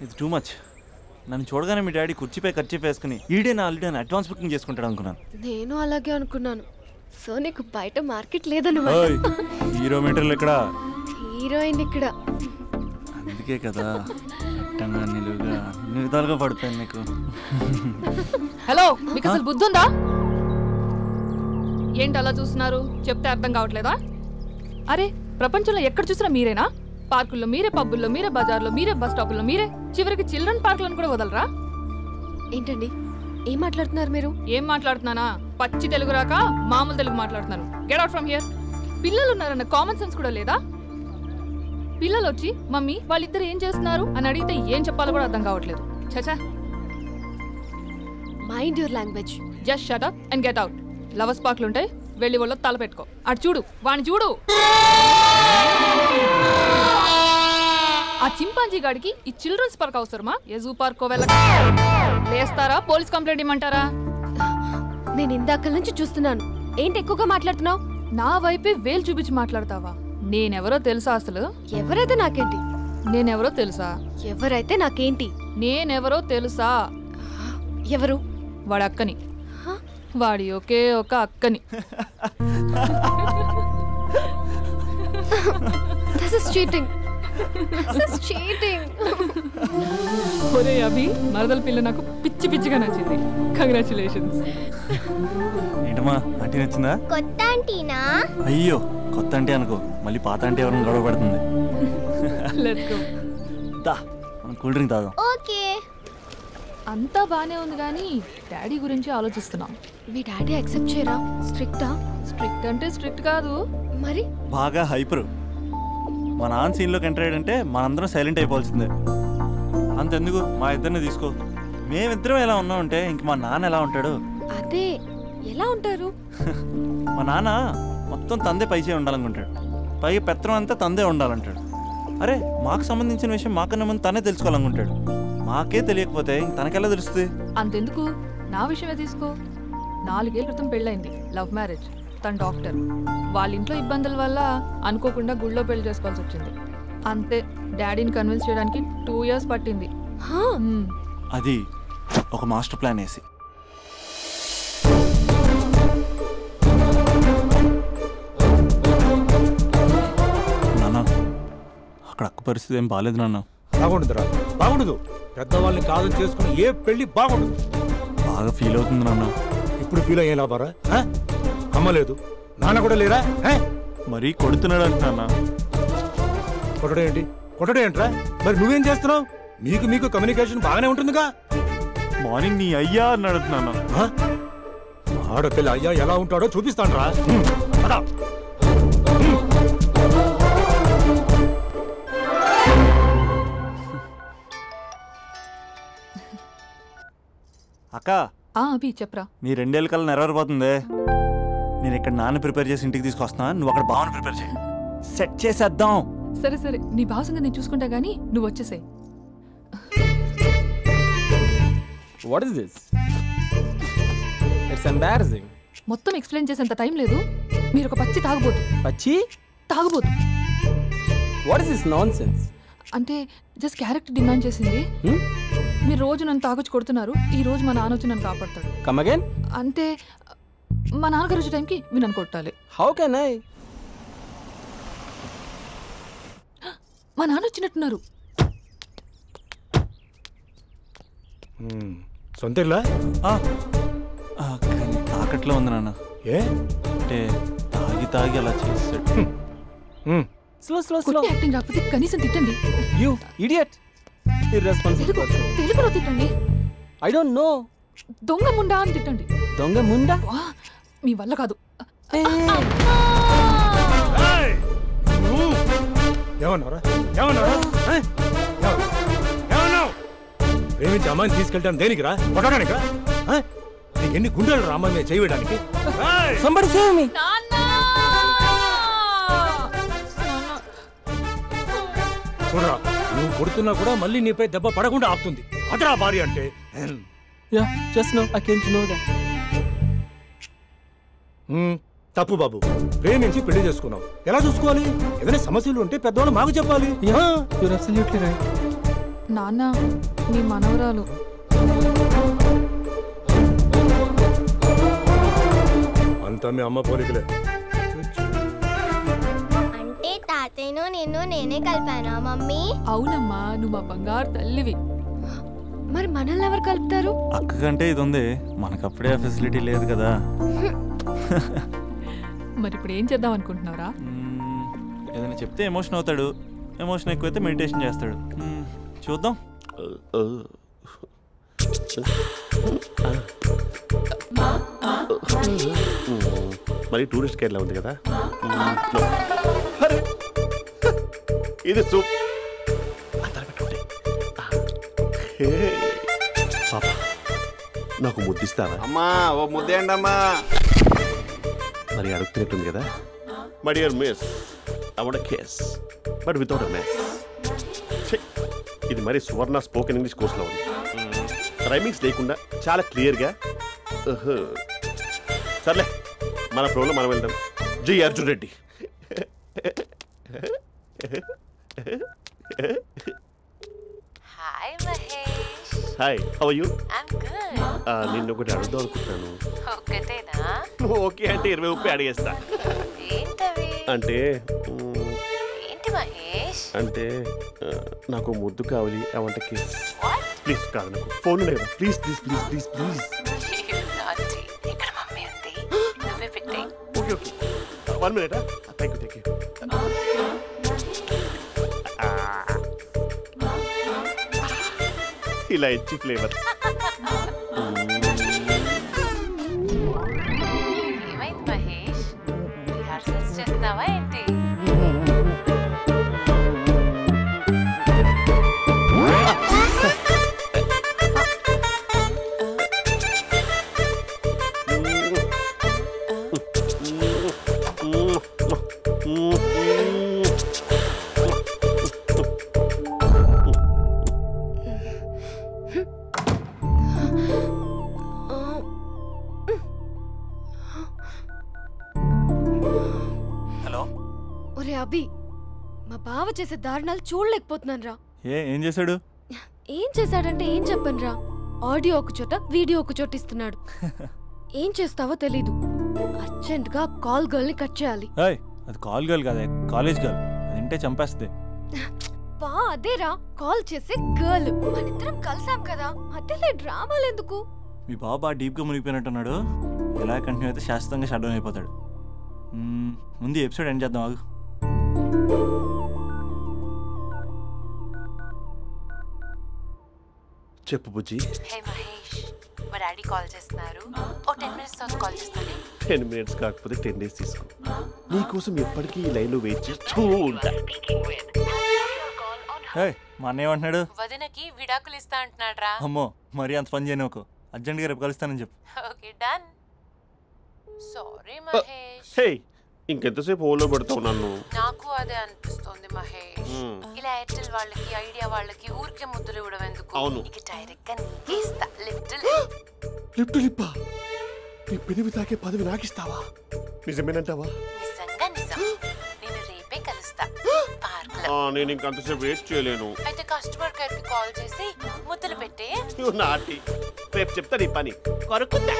ఇది too much. నన్ను చూడగానే మీ డాడీ కుర్చీపై ఖర్చు వేసుకుని ఈడే నా ఆల్రెడీ అడ్వాన్స్ బుకింగ్ చేసుకుంటాడు అనుకున్నాను. నేను అలాగే అనుకున్నాను. సో నీకు బయట మార్కెట్ లేదన్నమాట. హీరో మీటర్లు ఇక్కడ, హీరోయిన్ ఇక్కడ. అందుకే కదా అట్టంగా నిలువుగా అన్ని విధాలుగా పడిపోయాను నీకు. హలో, మీకు అసలు బుద్ధి ఉందా? ఏంటి అలా చూస్తున్నారు? చెప్తే అర్థం కావట్లేదా? అరే, ప్రపంచంలో ఎక్కడ చూసినా మీరేనా? పార్కుల్లో మీరే, పబ్బుల్లో మీరే, బజార్లో మీరే, బస్ స్టాపుల్లో మీరే, చివరికి చిల్డ్రన్ పార్కులను కూడా వదలరా? ఏంటండి ఏం మాట్లాడుతున్నారు మీరు? ఏం మాట్లాడుతున్నానా? పచ్చి తెలుగు రాక మామూలు తెలుగు మాట్లాడుతున్నాను. Get out from here. పిల్లలు ఉన్నారన్న కామన్ సెన్స్ కూడా లేదా? పిల్లలు వచ్చి మమ్మీ వాళ్ళిద్దరు ఏం చేస్తున్నారు అని అడిగితే ఏం చెప్పాలో కూడా అర్థం కావట్లేదు. చచా. Mind your language. Just shut up and get out. Lovers పార్క్లు ఉంటాయి, వెళ్ళి వాళ్ళ తల పెట్టుకో. అటు చూడు, వాణ్ణి చూడు. ఆ చింపాంజీ గాడికి ఈ చిల్డ్రన్స్ పార్క్ అవసరమా? ఏ జూ పార్క్ లేస్తారా? పోలీస్ కంప్లైంట్ ఇమ్మంటారా? నేను ఇందాక నుంచి చూస్తున్నాను. ఏంటి ఎక్కువగా మాట్లాడుతున్నావు? నా వైపే వేలు చూపించి మాట్లాడతావా? నేనెవరో తెలుసా? అసలు ఎవరైతే నాకేంటి? నేనెవరో తెలుసా? ఎవరైతే నాకేంటి? నేనెవరో తెలుసా? ఎవరు? వాడి అక్కని. వాడి ఒకే ఒక అక్కని. This is cheating. This is cheating. ఒరే అభి, మరదల పిల్ల నాకు పిచ్చి పిచ్చిగా నచ్చింది. కంగ్రాచులేషన్స్. ఏంటమ్మా, ఆంటీ నచ్చిందా? కొత్త ఆంటీనా? అయ్యో, కొత్త ఆంటీ అనుకో, మళ్ళీ పాత ఆంటీ ఎవరైనా గొడవ పడుతుంది. Let's go. దా, మనం కూల్ డ్రింక్ తాగాం. ఓకే. అంతా బానే ఉంది కానీ డాడీ గురించి ఆలోచిస్తున్నాం. మీ డాడీ యాక్సెప్ట్ చేయరా? స్ట్రిక్టా? స్ట్రిక్ట్ అంటే స్ట్రిక్ట్ కాదు మరి. బాగా హైపర్. మా నాన్న సీన్లోకి ఎంటర్ అయ్యాడంటే మనందరం సైలెంట్ అయిపోవాల్సిందే. అంతెందుకు, మా ఇద్దరిని తీసుకో. మేమిద్దరం ఎలా ఉన్నామంటే ఇంక మా నాన్న ఎలా ఉంటాడు? అదే, ఎలా ఉంటారు? మా నాన్న మొత్తం తందే పైచే ఉండాలనుకుంటాడు. పైగా పెత్తనం అంతా తందే ఉండాలంటాడు. అరే, మాకు సంబంధించిన విషయం మాకన్నా ముందు తనే తెలుసుకోవాలనుకుంటాడు. మాకే తెలియకపోతే తనకెలా తెలుస్తుంది? అంతెందుకు, నా విషయమే తీసుకో. 4 ఏళ్ల క్రితం పెళ్ళైంది, లవ్ మ్యారేజ్. తన డాక్టర్. వాళ్ళ ఇంట్లో ఇబ్బందుల వల్ల అనుకోకుండా గుళ్ళో పెళ్లి చేసుకోవాల్సి వచ్చింది. అంతే, డాడీని కన్విన్స్ చేయడానికి 2 years పట్టింది. అది ఒక మాస్టర్ ప్లాన్ వేసి. నాన్న, అక్కడ అక్క పరిస్థితి ఏం బాగాలేదు నాన్న. బాగుండదురా, బాగుండదు. పెద్దవాళ్ళని కాదు చేసుకుని ఏ పెళ్లి బాగుండదు. బాగా ఫీల్ అవుతుంది నాన్న. ఇప్పుడు ఫీల్ అయ్యే లాభారా? అమ్మ లేదు, నాన్న కూడా లేరా? మరీ కొడుతున్నాడు అంటున్నా. కొట్టడం ఏంటి? కొట్టడం ఏంట్రా? మరి నువ్వేం చేస్తున్నావు? మీకు కమ్యూనికేషన్ బాగానే ఉంటుందిగా. మార్నింగ్ నీ అయ్యా అని అడుగుతున్నాను. ఆడపిల్ల అయ్యా ఎలా ఉంటాడో చూపిస్తాను రా. అక్క, అభి చెప్పరా. నీ 2 ఏళ్ళ కల్లా నెరవేరిపోతుంది. నేను ఇక్కడ నాన్న ప్రిపేర్ చేసి ఇంటికి తీసుకొస్తున్నా, నువ్వు అక్కడ బావని ప్రిపేర్ చేయి. సెట్ చేసేద్దాం. సరే సరే, నీ భావసంగా నేను చూసుకుంటా గానీ నువ్వు వచ్చేసాయి. What is this? It's embarrassing. మొత్తం ఎక్స్ప్లెయిన్ చేసేంత టైం లేదు. మీరు ఒక పచ్చి తాగబోతు. పచ్చి తాగబోతు. What is this nonsense? అంటే జస్ట్ క్యారెక్టర్ డిమాండ్ చేసింది. మీరు రోజు నన్ను తాగొచ్చి కొడుతున్నారు, ఈ రోజు మా నాన్న వచ్చి నన్ను కాపాడతాడు. Come again? అంటే మా నాన్నగారు వచ్చే టైంకి మీరు నన్ను కొట్టాలి. How can I? మా నాన్న వచ్చినట్టున్నారు. సొంతేలా? తాకట్లో ఉంది నాన్న. ఏ అంటే తాగి అలా చేస్తాడు. Slow. యాక్టింగ్ రాకపోతే కనీసం తిట్టండి. You idiot! Irresponsible person. తెలుగులో తిట్టండి. I don't know. దొంగ ముండా అని తిట్టండి. దొంగ ముండా? మీ వల్ల కాదు. ప్రేమించి అమ్మాయిని తీసుకెళ్తాను దేనికిరా? కొట్టడానికిరా? నీకు ఎన్ని గుండెలు రా అమ్మాయి మీద చేయడానికి? Somebody save me! చూడరా, నువ్వు కొడుతున్నా కూడా మళ్ళీ నీపై దెబ్బ పడకుండా ఆపుతుంది. అదరా భార్య అంటే. Yeah, just now I came to know that. తప్పు బాబు. ప్రేమించి పెళ్లి చేసుకున్నాం, ఎలా చూసుకోవాలి? ఏదైనా సమస్యలు ఉంటే పెద్దవాళ్ళు మాకు చెప్పాలి. Yeah, you're absolutely right. నాన్న నీ మనవరాలు అంతా మీ అమ్మ పోలికలే. అంటే తాతయ్యను నిన్ను నేనే కలిపానా మమ్మీ? అవునమ్మా, నువ్వు మా బంగారు తల్లివి. మరి మనల్ని ఎవరు కలుపుతారు? అక్క కంటే ఇది ఉంది, మనకప్పుడే ఆ ఫెసిలిటీ లేదు కదా. మరి ఇప్పుడు ఏం చేద్దాం అనుకుంటున్నారా? ఏదైనా చెప్తే ఎమోషన్ అవుతాడు, ఎమోషన్ ఎక్కువైతే మెడిటేషన్ చేస్తాడు. చూద్దాం. మరి టూరిస్ట్ గైడ్లా ఉంది కదా. ఇది సూప్. పాపా నాకు ముద్దిస్తావా? అమ్మా ఓ ముద్దేయండి అమ్మా. మరి అడుగుతున్నట్టుంది కదా. My dear miss, I want kiss but without a miss. ఇది మరి సువర్ణ స్పోకెన్ ఇంగ్లీష్ కోర్సులో ఉంది. రైమింగ్స్ లేకుండా చాలా క్లియర్గా. సర్లే, మన ఫ్లోలో మనం వెళ్దాం. జి Arjun Reddy. Hi Mahesh. Hi, how are you? I'm good. నిన్ను ఒకటి అడుగుదాం అనుకుంటున్నాను. ఒక్కటేనా? ఓకే అంటే 20 రూపాయలు అడిగేస్తా. ఏంటవి? అంటే ఏంటి మహేష్? అంటే నాకు ముద్దు కావాలి. I want kiss. What? Please కాదు, నాకు ఫోన్ లేదు. Please please please please please. నాటి ఇక్కడ మమ్మీ ఉంది, నువ్వే పెట్టే. Okay okay, 1 minute. Thank you thank you. ఇలా ఇచ్చి ఫ్లేవర్. ఏమైంది మహేష్? రిహార్సల్స్ చేస్తున్నావా ఏంటి? హలో. ఒరే అభి, మా బావ చేసే దారుణాలు చూడలేకపోతున్నాను రా. ఏం చేశాడు? ఏం చేశాడంటే ఏం చెప్పను రా. ఆడియో ఒక చోట, వీడియో ఒక చోట ఇస్తున్నాడు. ఏం చేస్తావో తెలీదు. అర్జెంట్ గా కాల్ గర్ల్ ని కట్ చేయాలి. అది కాల్ గర్ల్ కాదే, కాలేజ్ గర్ల్. అది వింటే చంపేస్తుంది. బా అదేరా, కాల్ చేసే గర్ల్. మనిద్దరం కలిసాం కదా, మధ్యలో డ్రామాలు ఎందుకు? మీ బాబా డీప్గా మునిగిపోయినట్టున్నాడు. ఎలా కంటిన్యూ అయితే శాశ్వతంగా షట్ డౌన్ అయిపోతాడు. ముందు ఎపిసోడ్ ఎండ్ చేద్దాం, ఆగు. చెప్పు బుజ్జి. హే మహేష్, మా డాడీ కాల్ చేస్తున్నారు. ఓ 10 minutes తర్వాత కాల్ చేస్తాను. 10 minutes కాకపోతే 10 days తీసుకో. నీకోసం ఎప్పటికీ ఈ లైన్లో వెయిట్ చేస్తూ ఉంటా. మా అన్న ఏమంటున్నాడు? వదినకి విడాకులు ఇస్తా అంటున్నాడు రా. అమ్మో, మరీ అంత పని చేయను. ఒక అర్జెంట్గా రేపు కలుస్తానని చెప్పు. Okay done. సారీ మహేష్. హే, ఇంకెంతసేపు హోల్లో పెడతావు నన్ను? నాకు అదే అనిపిస్తుంది మహేష్. ఇలా ఎయిర్టెల్ వాళ్ళకి, ఐడియా వాళ్ళకి ఊరికే ముద్దులు ఇవ్వడం ఎందుకు? అవును. ఇక డైరెక్ట్ గా నీకే ఇస్తా. లిప్టు లిప్పా, నీ పెనివి తాకే పదవి నాకిస్తావా? నిజమేనంటావా? నిజంగా నిజం. నేను రేపే కలుస్తా పార్క్ లో. నేను ఇంకంతసేపు వెయిట్ చేయలేను. అయితే కస్టమర్ కేర్ కి కాల్ చేసి ముద్దులు పెట్టే. నాటి రేపు చెప్తా నీ పని. కొరుకుంటా.